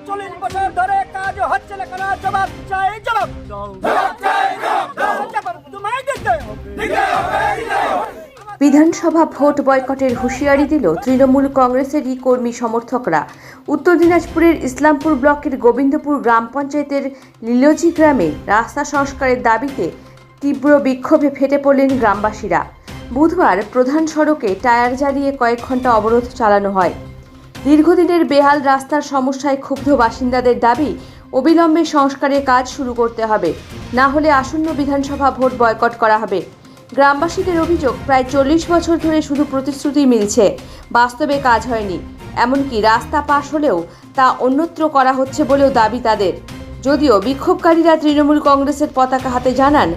40 বছর ধরে কাজ হচ্ছে না কেন? জবাব চাই, জবাব তোমায় দিতে হবে। বিধানসভা ভোট বয়কটের হুঁশিয়ারি দিল তৃণমূল কংগ্রেসেরই কর্মী সমর্থকরা। উত্তর দিনাজপুরের ইসলামপুর ব্লকের গোবিন্দপুর গ্রাম পঞ্চায়েতের লিলজি গ্রামে রাস্তা সংস্কারের দাবিতে তীব্র বিক্ষোভে ফেটে পড়লেন গ্রামবাসীরা। বুধবার প্রধান সড়কে টায়ার জ্বালিয়ে কয়েক ঘন্টা অবরোধ চালানো হয়। দীর্ঘদিনের বেহাল রাস্তার সমস্যায় ক্ষুব্ধ বাসিন্দাদের দাবি অবিলম্বে সংস্কারের কাজ শুরু করতে হবে, না হলে আসন্ন বিধানসভা ভোট বয়কট করা হবে। গ্রামবাসীদের অভিযোগ, প্রায় 40 বছর ধরে শুধু প্রতিশ্রুতি মিলছে, বাস্তবে কাজ হয়নি। এমনকি রাস্তা পাশ হলেও তা অন্যত্র করা হচ্ছে বলেও দাবি তাদের। যদিও বিক্ষোভকারীরা তৃণমূল কংগ্রেসের পতাকা হাতে জানান,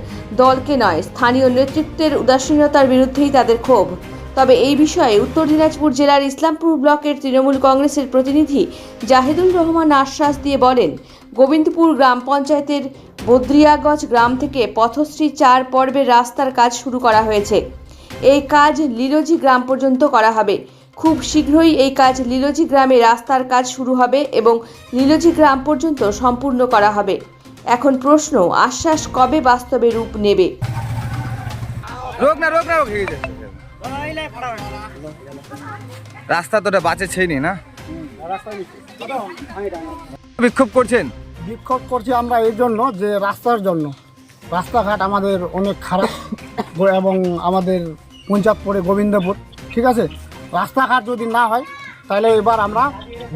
দলকে নয়, স্থানীয় নেতৃত্বের উদাসীনতার বিরুদ্ধেই তাদের ক্ষোভ। তবে এই বিষয়ে উত্তর দিনাজপুর জেলার ইসলামপুর ব্লকের তৃণমূল কংগ্রেসের প্রতিনিধি জাহিদুল রহমান আশ্বাস দিয়ে বলেন, গোবিন্দপুর গ্রাম পঞ্চায়েতের বদ্রিয়াগঞ্জ গ্রাম থেকে পথশ্রী 4 পর্বের রাস্তার কাজ শুরু করা হয়েছে। এই কাজ লিলজি গ্রাম পর্যন্ত করা হবে। খুব শীঘ্রই এই কাজ লিলজি গ্রামে রাস্তার কাজ শুরু হবে এবং লিলজি গ্রাম পর্যন্ত সম্পূর্ণ করা হবে। এখন প্রশ্ন, আশ্বাস কবে বাস্তবে রূপ নেবে? রাস্তা তো বাঁচেছেই না। বিক্ষোভ করছেন? বিক্ষোভ করছি আমরা এই জন্য যে রাস্তার জন্য। রাস্তাঘাট আমাদের অনেক খারাপ এবং আমাদের পঞ্চায়েত পড়ে গোবিন্দপুর, ঠিক আছে? রাস্তাঘাট যদি না হয় তাহলে এবার আমরা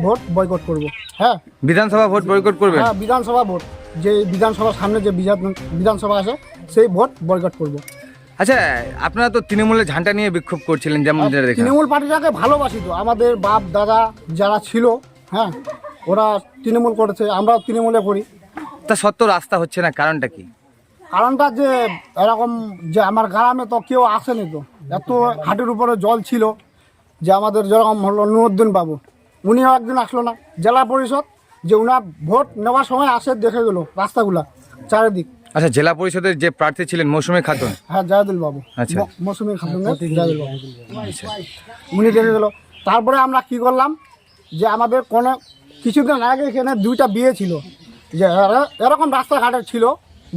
ভোট বয়কট করব। হ্যাঁ, বিধানসভা ভোট বয়কট করবেন? হ্যাঁ, বিধানসভা ভোট, যে বিধানসভার সামনে যে বিধানসভা আছে সেই ভোট বয়কট করব। আচ্ছা, আপনারা তো তৃণমূলের ঝান্ডা নিয়ে বিক্ষোভ করছিলেন, যেমন তৃণমূল পার্টিটাকে ভালোবাসি তো, আমাদের বাপ দাদা যারা ছিল, হ্যাঁ, ওরা তৃণমূল করেছে, আমরাও তৃণমূলে করি। তা সত্ত্বেও রাস্তা হচ্ছে না, কারণটা কি? কারণটা যে এরকম যে আমার গ্রামে তো কেউ আসেনি, তো এত হাটের উপরে জল ছিল যে আমাদের যেরকম হলো নুরুদ্দিন বাবু, উনিও একদিন আসলো না। জেলা পরিষদ যে উনার ভোট নেওয়ার সময় আসে দেখে গেল রাস্তাগুলা চারিদিক। আচ্ছা, জেলা পরিষদের যে প্রার্থী ছিলেন মৌসুমী খাতুন? হ্যাঁ, জাহিদুল বাবু। আচ্ছা, মৌসুমী খাতুন জাহিদুল বাবু, উনি দেখে গেল। তারপরে আমরা কি করলাম, যে আমাদের কোনো কিছুদিন আগে এখানে 2টা বিয়ে ছিল, যে এরকম রাস্তাঘাটের ছিল,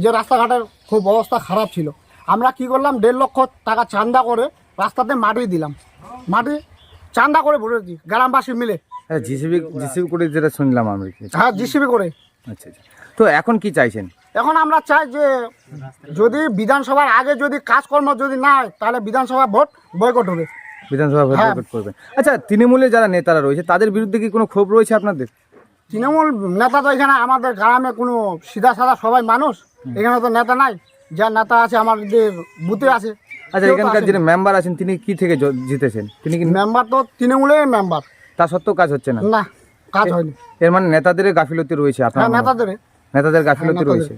যে রাস্তাঘাটের খুব অবস্থা খারাপ ছিল। আমরা কি করলাম, 1.5 লক্ষ টাকা চাঁদা করে রাস্তাতে মাটি দিলাম। মাটি চাঁদা করে ভরেছি গ্রামবাসী মিলে। হ্যাঁ, জিসিবি করে যেটা শুনলাম আমি। হ্যাঁ, জিসিবি করে। আচ্ছা আচ্ছা, তো এখন কি চাইছেন? এখন আমরা চাই যে বিধানসভার আগে যদি কাজকর্ম যদি না হয় তাহলে বিধানসভা ভোট বয়কট হবে। বিধানসভা ভোট বয়কট করবেন? আচ্ছা, তৃণমূলের যারা নেতারা রয়েছে তাদের বিরুদ্ধে কি কোনো ক্ষোভ রয়েছে আপনাদের? তৃণমূল নেতা তো এখানে আমাদের গ্রামে কোনো সিধা সাদা সবাই মানুষ, এখানে তো নেতা নাই। যা নেতা আছে আমাদের বুথে আছে। আচ্ছা, এখানকার যিনি মেম্বার আছেন তিনি কি থেকে জিতেছেন? তিনি কি মেম্বার? তো তৃণমূলের মেম্বার, তা সত্ত্বেও কাজ হচ্ছে না? না, কাজ হয়নি। এর মানে নেতাদের গাফিলতি রয়েছে? আপনার নেতাদের গাফিলতি রয়েছে।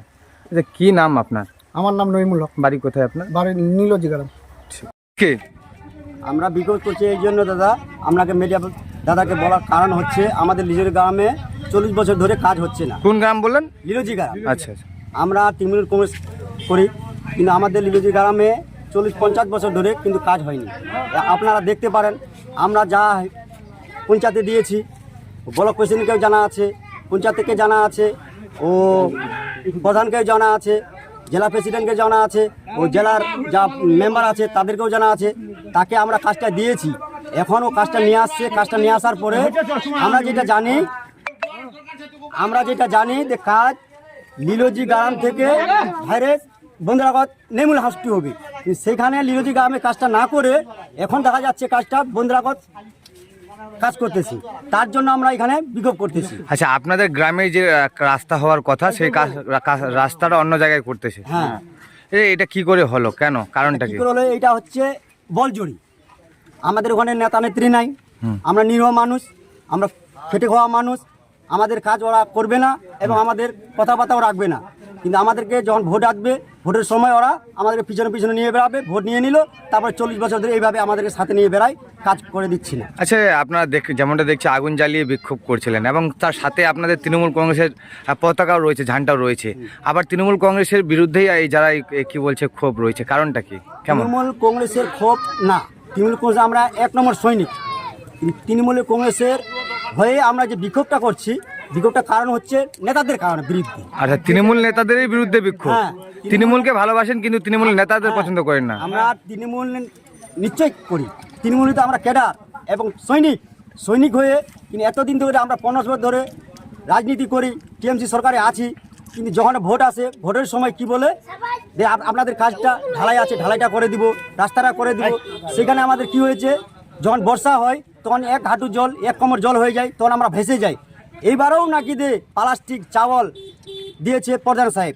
আচ্ছা, কি নাম আপনার? আমার নাম নইমুল হক। বাড়ি কোথায় আপনার? বাড়ি নীলজি গ্রাম। কে? আমরা বিক্ষোভ করছি এই জন্য দাদা, আপনাকে মিডিয়া দাদাকে বলার কারণ হচ্ছে আমাদের লিলজি গ্রামে 40 বছর ধরে কাজ হচ্ছে না। কোন গ্রাম বললেন? লিলজি গ্রাম। আচ্ছা আচ্ছা, আমরা তৃণমূল কংগ্রেস করি, কিন্তু আমাদের লিলজি গ্রামে 40-50 বছর ধরে কিন্তু কাজ হয়নি। আপনারা দেখতে পারেন, আমরা যা পঞ্চায়েতে দিয়েছি, ব্লক প্রেসিডেন্টকেও জানা আছে, পঞ্চায়েতকে জানা আছে, ও প্রধানকেও জানা আছে, জেলা প্রেসিডেন্টকে জানা আছে, ও জেলার যা মেম্বার আছে তাদেরকেও জানা আছে। তাকে আমরা কাজটা দিয়েছি, এখনও কাজটা নিয়ে আসছে। কাজটা নিয়ে আসার পরে আমরা যেটা জানি যে কাজ লিলজি গ্রাম থেকে বাইরে বন্দ্রাগত নেমুল হাউসটি হবে। সেখানে লিলজি গ্রামে কাজটা না করে এখন দেখা যাচ্ছে কাজটা বন্দ্রাগত কাজ করতেছি, তার জন্য আমরা এখানে বিক্ষোভ করতেছি। আচ্ছা, আপনাদের গ্রামে যে রাস্তা হওয়ার কথা সেই রাস্তাটা অন্য জায়গায় করতেছে? হ্যাঁ। এটা কি করে হলো, কেন, কারণটা কি? হলো এটা হচ্ছে বলজড়ি। আমাদের ওখানে নেতা নেত্রী নাই, আমরা নিরীহ মানুষ, আমরা খেটে খাওয়া মানুষ। আমাদের কাজ ওরা করবে না এবং আমাদের কথাবার্তাও রাখবে না। কিন্তু আমাদেরকে যখন ভোট আসবে, ভোটের সময় ওরা আমাদেরকে পিছনে নিয়ে বেড়াবে। ভোট নিয়ে নিল, তারপর 40 বছর ধরে এইভাবে আমাদেরকে সাথে নিয়ে বেড়ায়, কাজ করে দিচ্ছি না। আচ্ছা, আপনারা যেমনটা দেখছি আগুন জ্বালিয়ে বিক্ষোভ করছিলেন এবং তার সাথে আপনাদের তৃণমূল কংগ্রেসের পতাকাও রয়েছে, ঝান্ডাও রয়েছে। আবার তৃণমূল কংগ্রেসের বিরুদ্ধেই এই যারা কি বলছে ক্ষোভ রয়েছে, কারণটা কি? কেমন? তৃণমূল কংগ্রেসের ক্ষোভ না, তৃণমূল কংগ্রেস আমরা 1 নম্বর সৈনিক। তৃণমূল কংগ্রেসের হয়ে আমরা যে বিক্ষোভটা করছি, বিক্ষোভটা কারণ হচ্ছে নেতাদের কারণে বিরুদ্ধে। আচ্ছা, তৃণমূল নেতাদেরই বিরুদ্ধে বিক্ষোভ। হ্যাঁ। তৃণমূলকে ভালোবাসেন কিন্তু তৃণমূল নেতাদের পছন্দ করেন না। আমরা তৃণমূল নিশ্চয় করি, তৃণমূলে তো আমরা ক্যাডার এবং সৈনিক হয়ে কিন্তু এতদিন ধরে আমরা 50 বছর ধরে রাজনীতি করি, টিএমসি সরকারে আছি। কিন্তু যখন ভোট আসে, ভোটের সময় কি বলে যে আপনাদের কাজটা ঢালাই আছে, ঢালাইটা করে দিব, রাস্তাটা করে দিব। সেখানে আমাদের কি হয়েছে, যখন বর্ষা হয় তখন এক হাঁটু জল, এক কোমর জল হয়ে যায়, তখন আমরা ভেসে যাই। এইবারেও নাকি দে প্লাস্টিক চাওয়াল দিয়েছে প্রধান সাহেব,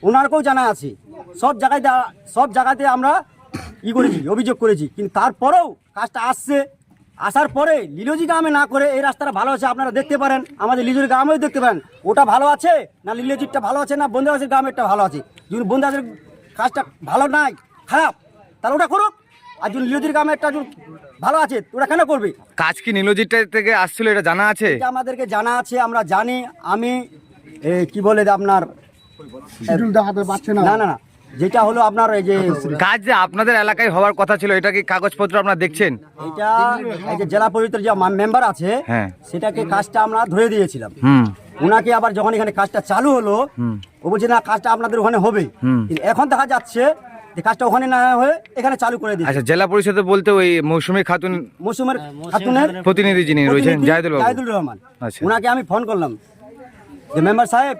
ওনারকেও জানা আছে। সব জায়গাতে আমরা করেছি, অভিযোগ করেছি, কিন্তু তারপরেও কাজটা আসার পরে লিলোজি গ্রামে না করে এই রাস্তাটা ভালো আছে। আপনারা দেখতে পারেন, আমাদের লিলোজি গ্রামেও দেখতে পারেন, ওটা ভালো আছে না লিলোজিরটা ভালো আছে না বন্দাবাসের গ্রামেরটা ভালো আছে। যদি বন্দাবাসের কাজটা ভালো নাই, খারাপ, তাহলে ওটা করুক। আর যদি লিলোজির গ্রামেরটা ভালো আছে, ওটা কেন করবে? কাজ কি নীলজিটা থেকে আসছিল, এটা জানা আছে? এটা আমাদেরকে জানা আছে, আমরা জানি। আমি কি বলে আপনার শিডিউল দেখাতে পারছে না। না, যেটা হলো আপনার এই যে কাজ যে আপনাদের এলাকায় হওয়ার কথা ছিল, এটা কি কাগজপত্র আপনারা দেখছেন? এটা এই যে জেলা পরিষদের যে মেম্বার আছে, হ্যাঁ, সেটাকে কাজটা আমরা ধরে দিয়েছিলাম। হুম, ওনাকে আবার যখন এখানে কাজটা চালু হলো, ও বলছে না কাজটা আপনাদের ওখানে হবে। কিন্তু এখন দেখা যাচ্ছে যে কাজটা ওখানে না হয়ে এখানে চালু করে দিয়েছে। আচ্ছা, জেলা পরিষদে বলতে ওই মৌসুমী খাতুনের প্রতিনিধি যিনি রয়েছেন জাহিদুল রহমান, আচ্ছা, ওনাকে আমি ফোন করলাম যে মেম্বার সাহেব,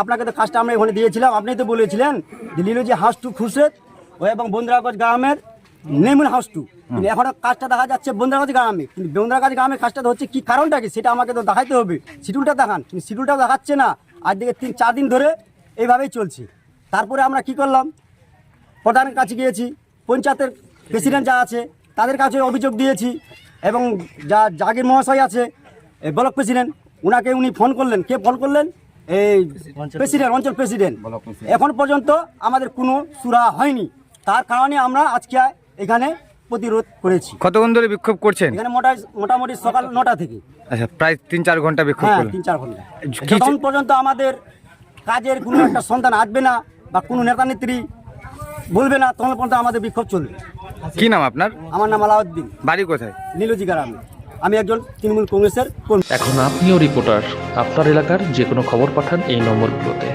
আপনাকে তো কাজটা আমরা ওখানে দিয়েছিলাম, আপনি তো বলেছিলেন যে লিলোজি হাউস টু খুরশেদ ও এবং বন্দ্রাগঞ্জ গ্রামের নেমুল হাউস টু। কিন্তু এখন কাজটা দেখা যাচ্ছে বন্দ্রাগঞ্জ গ্রামে, কিন্তু বন্দ্রাগঞ্জ গ্রামের কাজটা হচ্ছে কি কারণটা কি সেটা আমাকে তো দেখাইতে হবে। শিডিউলটা দেখান, কিন্তু শিডিউলটাও দেখাচ্ছে না। আজ থেকে 3-4 দিন ধরে এইভাবেই চলছে। তারপরে আমরা কি করলাম, প্রধানের কাছে গিয়েছি, পঞ্চায়েতের প্রেসিডেন্ট যা আছে তাদের কাছে অভিযোগ দিয়েছি, এবং যা জাগির মহাশয় আছে ব্লক প্রেসিডেন্ট, উনাকে উনি ফোন করলেন। কে ফোন করলেন? এই প্রেসিডেন্ট, অঞ্চল প্রেসিডেন্ট। এখন পর্যন্ত আমাদের কোনো সুরা হয়নি। তার কারণে আমরা আজকে এখানে প্রতিরোধ করেছি। কতক্ষণ ধরে বিক্ষোভ করছেন? এখানে মোটামুটি সকাল 9টা থেকে। আচ্ছা, প্রায় 3-4 ঘন্টা বিক্ষোভ হ্যাঁ, করলেন। 3-4 ঘন্টা। যতক্ষণ পর্যন্ত আমাদের কাজের কোনো একটা সন্ধান আসবে না বা কোনো নেতা নেত্রী বলবে না, তখন পর্যন্ত আমাদের বিক্ষোভ চলবে। কি নাম আপনার? আমার নাম আলাউদ্দিন, বাড়ি কোথায়? নীলজি গ্রামে। আমি একজন তৃণমূল কংগ্রেসের কর্মী। এখন আপনিও রিপোর্টার, আপনার এলাকার যে কোনো খবর পাঠান এই নম্বরগুলোতে।